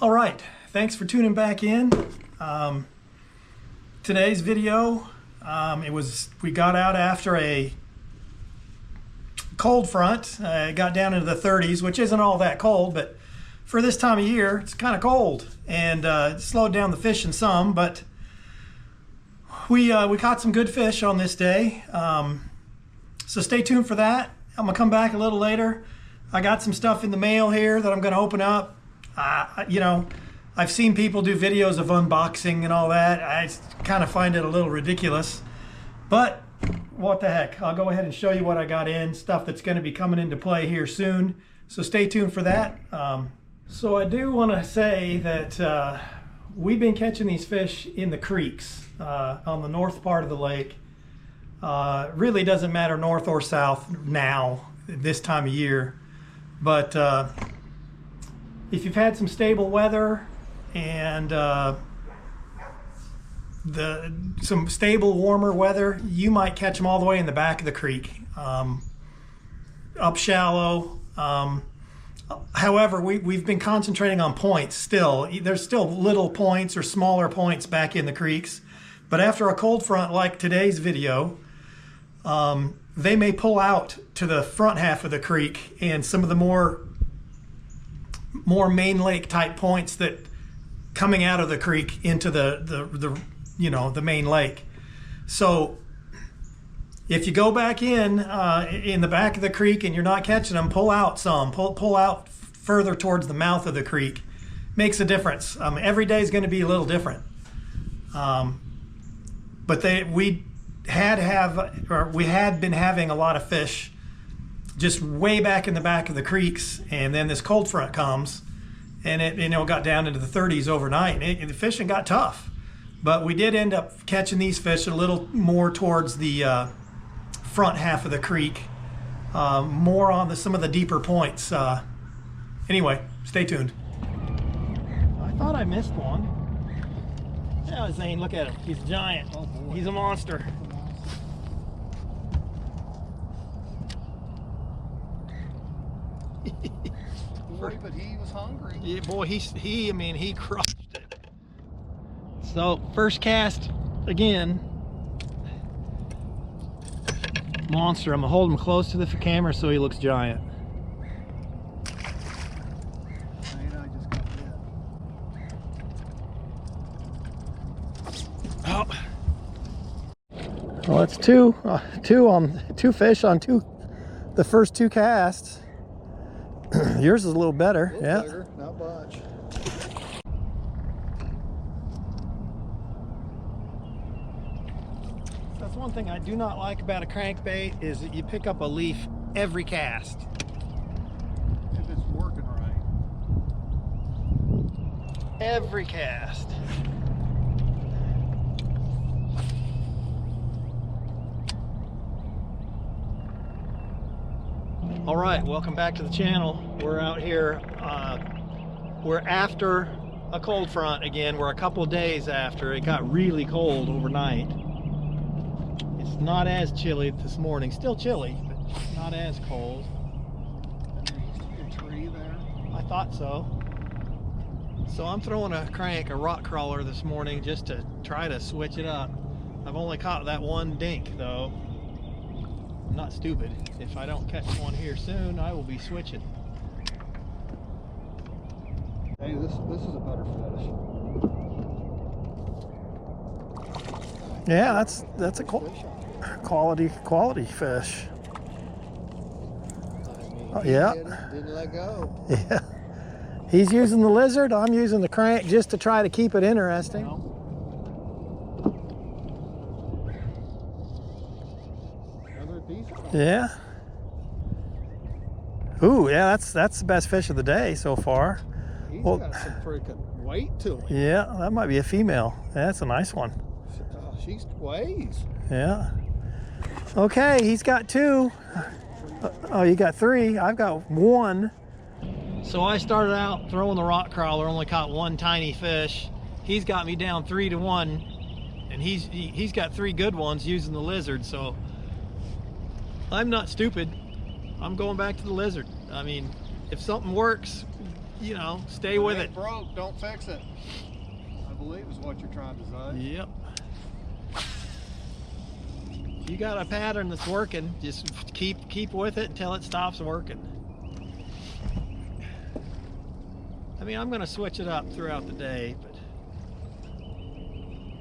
All right, thanks for tuning back in. Today's video, we got out after a cold front. It got down into the 30s, which isn't all that cold, but for this time of year, it's kind of cold, and it slowed down the fishing some, but we caught some good fish on this day. So stay tuned for that. I'm gonna come back a little later. I got some stuff in the mail here that I'm gonna open up. You know, I've seen people do videos of unboxing and all that. I kind of find it a little ridiculous, but what the heck. I'll go ahead and show you what I got in, stuff that's going to be coming into play here soon. So stay tuned for that. So I do want to say that we've been catching these fish in the creeks on the north part of the lake. Really doesn't matter north or south now, this time of year. But if you've had some stable weather and some stable warmer weather, you might catch them all the way in the back of the creek, up shallow. However, we've been concentrating on points still. There's still little points or smaller points back in the creeks, but after a cold front like today's video, they may pull out to the front half of the creek and some of the more main lake type points that coming out of the creek into the main lake. So if you go back in the back of the creek and you're not catching them, pull out some, pull out further towards the mouth of the creek. Makes a difference. Every day is going to be a little different. But we had been having a lot of fish just way back in the back of the creeks, and then this cold front comes, and it got down into the 30s overnight, and the fishing got tough. But we did end up catching these fish a little more towards the front half of the creek, more on some of the deeper points. Anyway, stay tuned. I thought I missed one. Yeah, Zane, look at him. He's giant. Oh, he's a monster. Boy, but he was hungry. Yeah, boy, he crushed it. So first cast again, monster. I'm gonna hold him close to the camera so he looks giant. Oh, well, it's two fish on the first two casts. Yours is a little better. Yeah. Better, not much. That's one thing I do not like about a crankbait is that you pick up a leaf every cast. If it's working right. Every cast. All right, welcome back to the channel. We're out here, we're after a cold front again. We're a couple of days after. It got really cold overnight. It's not as chilly this morning. Still chilly, but not as cold. And there used to be a tree there. I thought so. So I'm throwing a rock crawler this morning just to try to switch it up. I've only caught that one dink though. I'm not stupid. If I don't catch one here soon, I will be switching. Hey, this is a better fish. Yeah, that's a quality fish. I mean, yeah. Didn't let go. Yeah. He's using the lizard. I'm using the crank just to try to keep it interesting. No. Yeah. Ooh, yeah, that's the best fish of the day so far. He's got some freaking weight to him. Yeah, that might be a female. Yeah, that's a nice one. She weighs. Yeah. Okay, he's got two. Oh, you got three. I've got one. So I started out throwing the rock crawler, only caught one tiny fish. He's got me down 3-1, and he's got three good ones using the lizard. So I'm not stupid. I'm going back to the lizard. I mean, if something works, you know, stay with it. Broke, don't fix it. I believe is what you're trying to say. Yep. You got a pattern that's working, just keep with it until it stops working. I mean, I'm going to switch it up throughout the day, but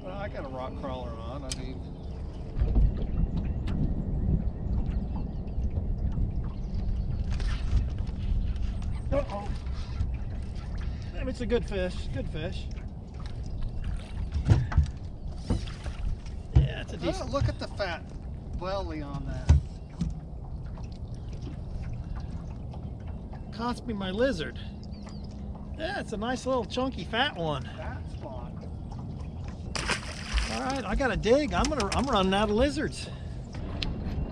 Well, I got a rock crawler on. I mean, uh-oh. It's a good fish. Good fish. Yeah, it's a decent. look at the fat belly on that. Cost me my lizard. Yeah, it's a nice little chunky fat one. That spot. All right, I got to dig. I'm running out of lizards.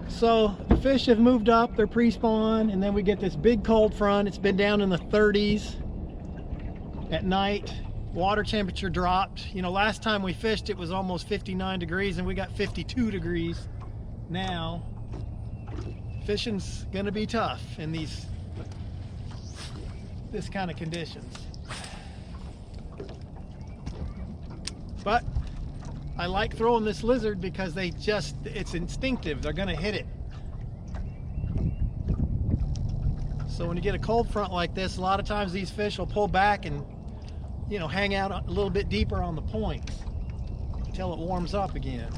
So the fish have moved up. They're pre-spawn, and then we get this big cold front. It's been down in the 30s at night. Water temperature dropped. You know, last time we fished, it was almost 59 degrees, and we got 52 degrees now. Fishing's gonna be tough in this kind of conditions. But I like throwing this lizard because it's instinctive. They're gonna hit it. So when you get a cold front like this, a lot of times these fish will pull back and, you know, hang out a little bit deeper on the points until it warms up again.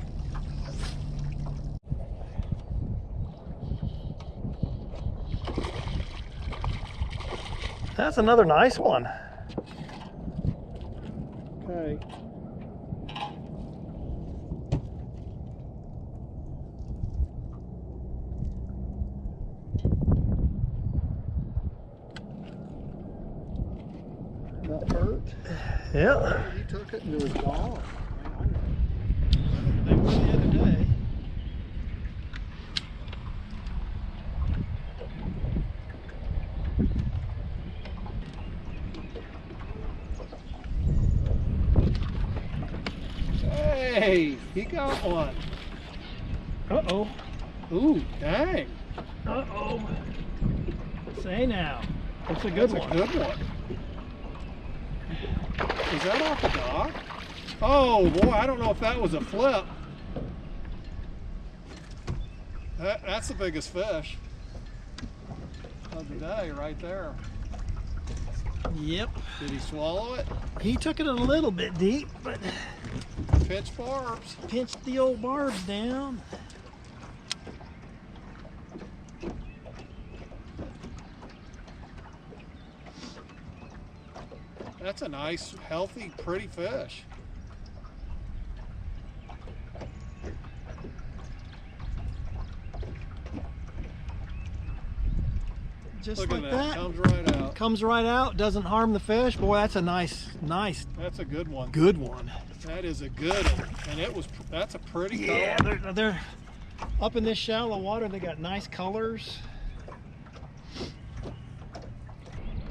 That's another nice one. Okay. That hurt. Yeah. He took it and it was gone. They were the other day. Hey, he got one. Uh-oh. Ooh, dang. Uh-oh. Say now. It's a good That's one. a good one. Is that off the dock? Oh boy, I don't know if that was a flip. That's the biggest fish of the day right there. Yep. Did he swallow it? He took it a little bit deep, but Pitch barbs. pinched the old barbs down. That's a nice, healthy, pretty fish. Just Look like at that. Comes right out. Comes right out, doesn't harm the fish. Boy, that's a nice, That's a good one. good one. That is a good one. And that's a pretty Yeah, color. they're up in this shallow water. They got nice colors.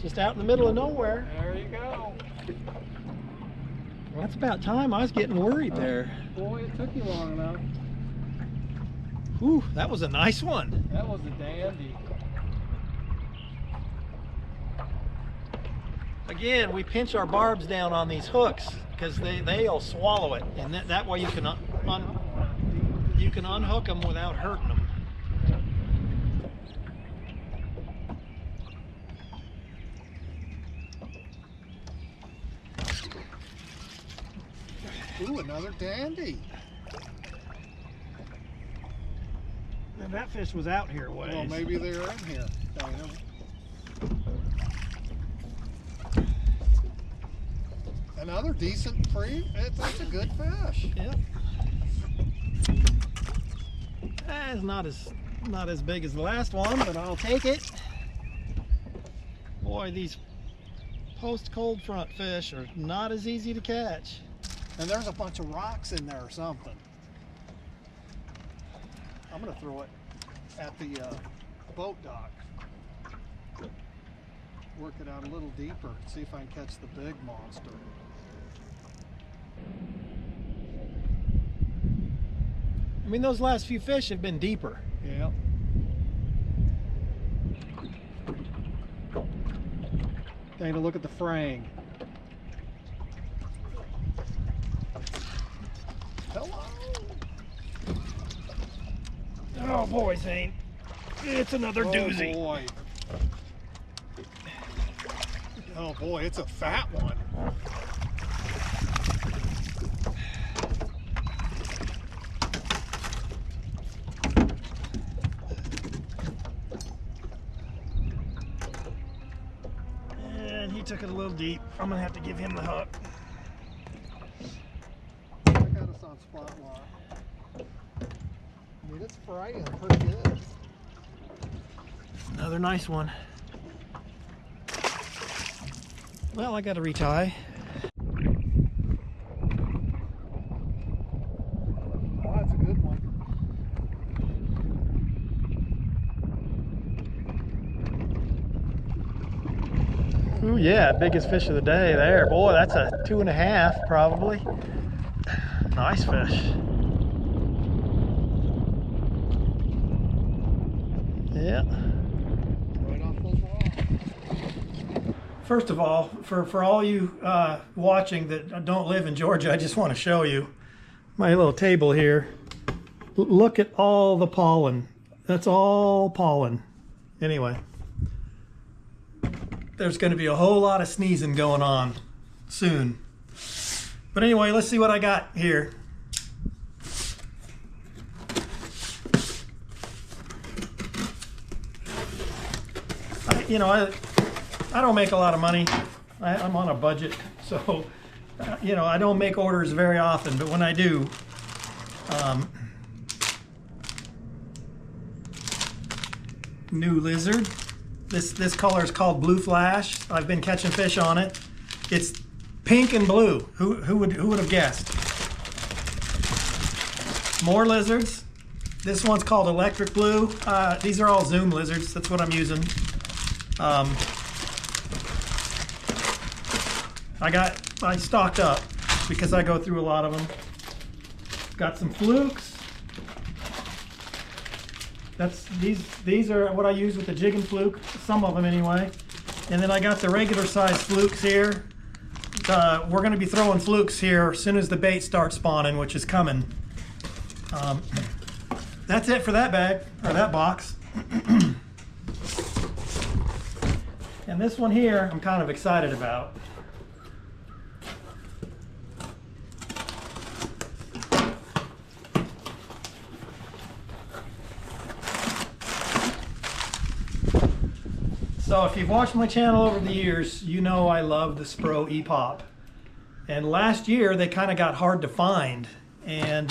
Just out in the middle of nowhere. There you go. Well, that's about time. I was getting worried there. Boy, it took you long enough. Whew, that was a nice one. That was a dandy. Again, we pinch our barbs down on these hooks because they'll swallow it, and that way you can unhook them without hurting them. Ooh, another dandy. And that fish was out here ways. Well, maybe they're in here. Dana. Another decent free. That's a good fish. Yep. It's not as big as the last one, but I'll take it. Boy, these post cold front fish are not as easy to catch. And there's a bunch of rocks in there or something. I'm gonna throw it at the boat dock. Work it out a little deeper. See if I can catch the big monster. I mean, those last few fish have been deeper. Yeah. Dana, look at the fraying. Hello. Oh boy, Zane. It's another doozy. Boy. Oh boy, it's a fat one. And he took it a little deep. I'm gonna have to give him the hook. I got us on spot lock. I mean, it's fraying pretty good. Another nice one. Well, I got to retie. Oh, that's a good one. Ooh, yeah, biggest fish of the day there. Boy, that's a 2.5 probably. Nice fish. Yeah. Right off those rocks. First of all, for all you watching that don't live in Georgia, I just want to show you my little table here. Look at all the pollen. That's all pollen. Anyway, there's going to be a whole lot of sneezing going on soon. But anyway, let's see what I got here. I don't make a lot of money. I'm on a budget, so I don't make orders very often. But when I do, new lizard. This color is called Blue Flash. I've been catching fish on it. It's pink and blue. Who would have guessed? More lizards. This one's called Electric Blue. These are all Zoom lizards. That's what I'm using. I stocked up because I go through a lot of them. Got some flukes. These are what I use with the jig and fluke, some of them anyway. And then I got the regular size flukes here. We're going to be throwing flukes here as soon as the bait starts spawning, which is coming. That's it for that bag, or that box. And this one here, I'm kind of excited about. So if you've watched my channel over the years, you know I love the Spro E-Pop. And last year they kind of got hard to find, and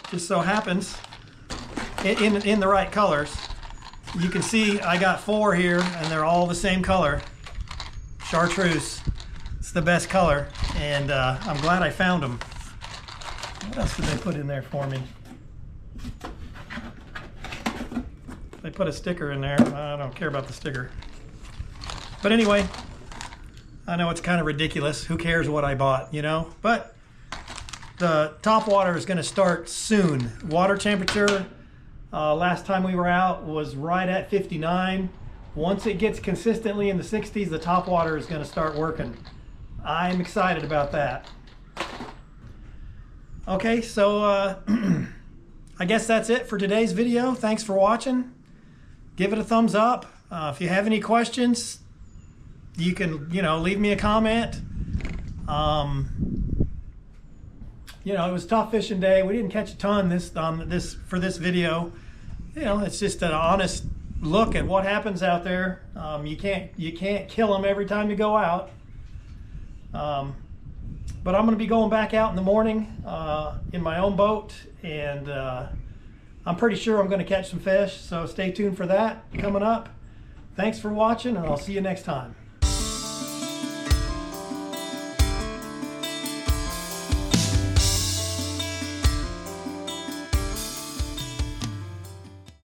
just so happens in the right colors. You can see I got 4 here and they're all the same color. Chartreuse. It's the best color, and I'm glad I found them. What else did they put in there for me? They put a sticker in there. I don't care about the sticker. But anyway, I know it's kind of ridiculous. Who cares what I bought, you know? But the top water is going to start soon. Water temperature, last time we were out, was right at 59. Once it gets consistently in the 60s, the top water is going to start working. I'm excited about that. Okay, so I guess that's it for today's video. Thanks for watching. Give it a thumbs up. If you have any questions, you can, leave me a comment. It was a tough fishing day. We didn't catch a ton for this video. It's just an honest look at what happens out there. You can't kill them every time you go out. But I'm going to be going back out in the morning in my own boat, and I'm pretty sure I'm going to catch some fish. So stay tuned for that coming up. Thanks for watching, and I'll see you next time.